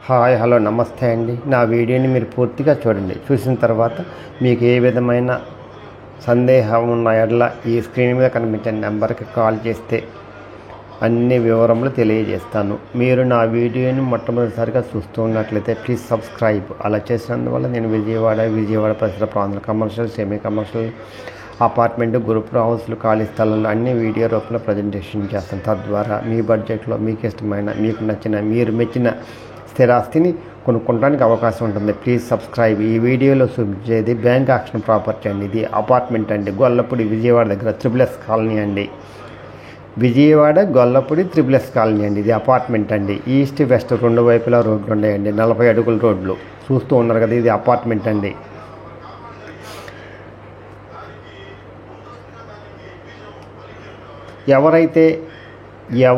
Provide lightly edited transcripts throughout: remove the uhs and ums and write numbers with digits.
Hi hello నమస్తే అండి. నా వీడియోని మీరు పూర్తిగా చూడండి. చూసిన తర్వాత మీకు ఏ విధమైన సందేహం ఉన్న ఎడల ఈ స్క్రీన్ మీద కనిపించే నెంబర్కి కాల్ చేస్తే అన్ని వివరములు తెలియజేస్తాను. మీరు నా వీడియోని మొట్టమొదటిసారిగా చూస్తూ ఉన్నట్లయితే ప్లీజ్ సబ్స్క్రైబ్. అలా చేసినందువల్ల నేను విజయవాడ పరిసర ప్రాంతాలు commercial, semi commercial, apartment, group హౌస్లు, ఖాళీ స్థలాల్లో అన్ని వీడియో రూపంలో ప్రజెంటేషన్ చేస్తాను. తద్వారా మీ బడ్జెట్లో మీకు ఇష్టమైన, మీకు నచ్చిన, మీరు మెచ్చిన స్థిరాస్తిని కొనుక్కోవడానికి అవకాశం ఉంటుంది. Please subscribe. ఈ వీడియోలో చూపించేది బ్యాంక్ ఆక్షన్ ప్రాపర్టీ అండి. ఇది అపార్ట్మెంట్ అండి. గొల్లపూడి విజయవాడ దగ్గర త్రిబుల్ కాలనీ అండి. విజయవాడ గొల్లపూడి త్రిబుల్ కాలనీ అండి. ఇది అపార్ట్మెంట్ అండి. ఈస్ట్ వెస్ట్ రెండు వైపులా రోడ్లు ఉన్నాయండి. 40 అడుగుల రోడ్లు చూస్తూ ఉన్నారు కదా. ఇది అపార్ట్మెంట్ అండి.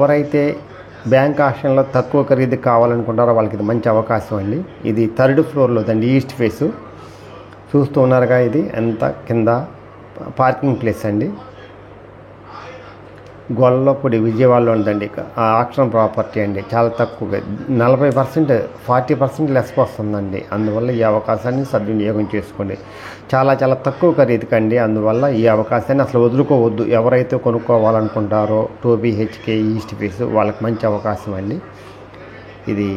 ఎవరైతే బ్యాంక్ ఆక్షన్లో తక్కువ ఖరీదు కావాలనుకుంటారో వాళ్ళకి ఇది మంచి అవకాశం అండి. ఇది 3rd ఫ్లోర్లోదండి. ఈస్ట్ ఫేసు చూస్తూ ఉన్నారుగా. ఇది ఎంత కింద పార్కింగ్ ప్లేస్ అండి. గొల్లపూడి విజయవాడలో ఉందండి. ఆక్షన్ ప్రాపర్టీ అండి. చాలా తక్కువగా 40%, 40% లెస్ వస్తుందండి. అందువల్ల ఈ అవకాశాన్ని సద్వినియోగం చేసుకోండి. చాలా తక్కువ ఖరీదుకండి. అందువల్ల ఈ అవకాశాన్ని అసలు వదులుకోవద్దు. ఎవరైతే కొనుక్కోవాలనుకుంటారో 2 BHK ఈస్ట్ ఫేస్ వాళ్ళకి మంచి అవకాశం అండి. ఇది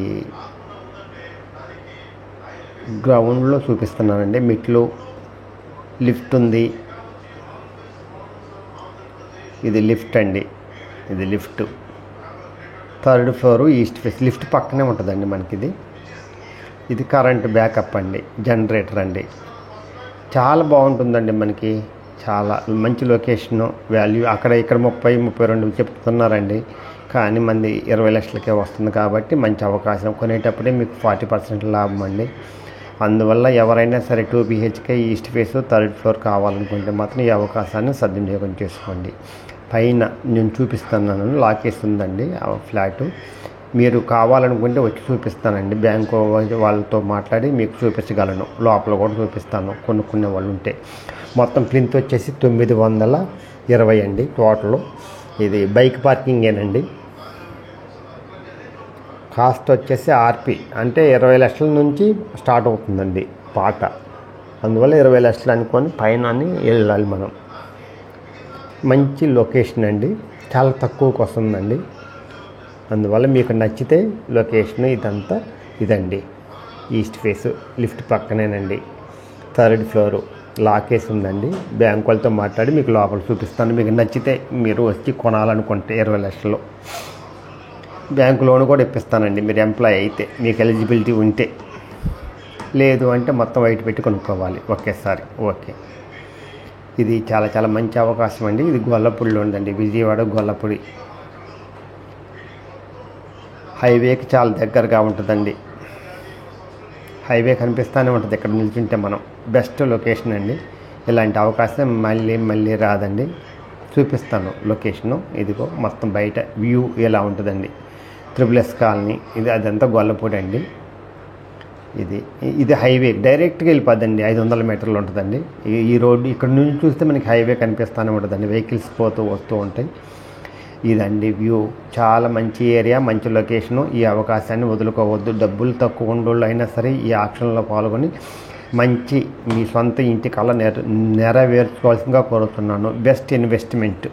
గ్రౌండ్లో చూపిస్తున్నానండి. మెట్లు, లిఫ్ట్ ఉంది. ఇది లిఫ్ట్ అండి. ఇది lift 3rd floor east face. Lift పక్కనే ఉంటుందండి మనకి. ఇది కరెంట్ బ్యాకప్ అండి. జనరేటర్ అండి. చాలా బాగుంటుందండి. మనకి చాలా మంచి లొకేషను, వాల్యూ. ఇక్కడ 30-32 చెప్తున్నారండి. కానీ మంది 20 లక్షలకే వస్తుంది కాబట్టి మంచి అవకాశం. కొనేటప్పుడే మీకు 40% లాభం అండి. అందువల్ల ఎవరైనా సరే 2 BHK east face 3rd floor కావాలనుకుంటే మాత్రం ఈ అవకాశాన్ని సద్వినియోగం చేసుకోండి. పైన నేను చూపిస్తున్నాను. లాకేస్తుందండి ఆ ఫ్లాటు. మీరు కావాలనుకుంటే వచ్చి చూపిస్తానండి. బ్యాంకు వాళ్ళతో మాట్లాడి మీకు చూపించగలను. లోపల కూడా చూపిస్తాను కొనుక్కునే వాళ్ళు ఉంటే. మొత్తం ప్లింత్ వచ్చేసి 920 అండి టోటల్. ఇది బైక్ పార్కింగేనండి. కాస్ట్ వచ్చేసి RP అంటే 20 లక్షల నుంచి స్టార్ట్ అవుతుందండి పాట. అందువల్ల 20 లక్షలు అనుకొని పైన వెళ్ళాలి మనం. మంచి లొకేషన్ అండి. చాలా తక్కువకు వస్తుందండి. అందువల్ల మీకు నచ్చితే లొకేషన్ ఇదండి. ఈస్ట్ ఫేస్ లిఫ్ట్ పక్కనేనండి. 3rd ఫ్లోరు లాకేసి ఉందండి. బ్యాంక్ వాళ్ళతో మాట్లాడి మీకు లోపల చూపిస్తాను. మీకు నచ్చితే మీరు వచ్చి కొనాలనుకుంటే 20 లక్షలు బ్యాంకు లోన్ కూడా ఇప్పిస్తానండి. మీరు ఎంప్లాయ్ అయితే, మీకు ఎలిజిబిలిటీ ఉంటే. లేదు అంటే మొత్తం వైట్ పెట్టి కొనుక్కోవాలి ఒకేసారి. ఓకే. ఇది చాలా మంచి అవకాశం అండి. ఇది గొల్లపూడిలో ఉందండి. విజయవాడ గొల్లపూడి హైవేకి చాలా దగ్గరగా ఉంటుందండి. హైవే కనిపిస్తూనే ఉంటుంది ఇక్కడ నిల్చుంటే మనం. బెస్ట్ లొకేషన్ అండి. ఇలాంటి అవకాశం మళ్ళీ రాదండి. చూపిస్తాను లొకేషను. ఇదిగో మొత్తం బయట వ్యూ ఇలా ఉంటుందండి. త్రిబుల్ కాలనీ అదంతా గొల్లపూడి అండి. ఇది హైవే డైరెక్ట్గా వెళ్ళిపోద్దండి. 500 మీటర్లు ఉంటుందండి. ఈ రోడ్డు ఇక్కడ నుంచి చూస్తే మనకి హైవే కనిపిస్తూనే ఉంటుందండి. వెహికల్స్ వస్తూ ఉంటాయి. ఇదండి వ్యూ. చాలా మంచి ఏరియా, మంచి లొకేషను. ఈ అవకాశాన్ని వదులుకోవద్దు. డబ్బులు తక్కువ ఉండోళ్ళు అయినా సరే ఈ ఆక్షన్లో పాల్గొని మీ సొంత ఇంటి కళ నెరవేర్చుకోవాల్సిందిగా కోరుతున్నాను. Best investment.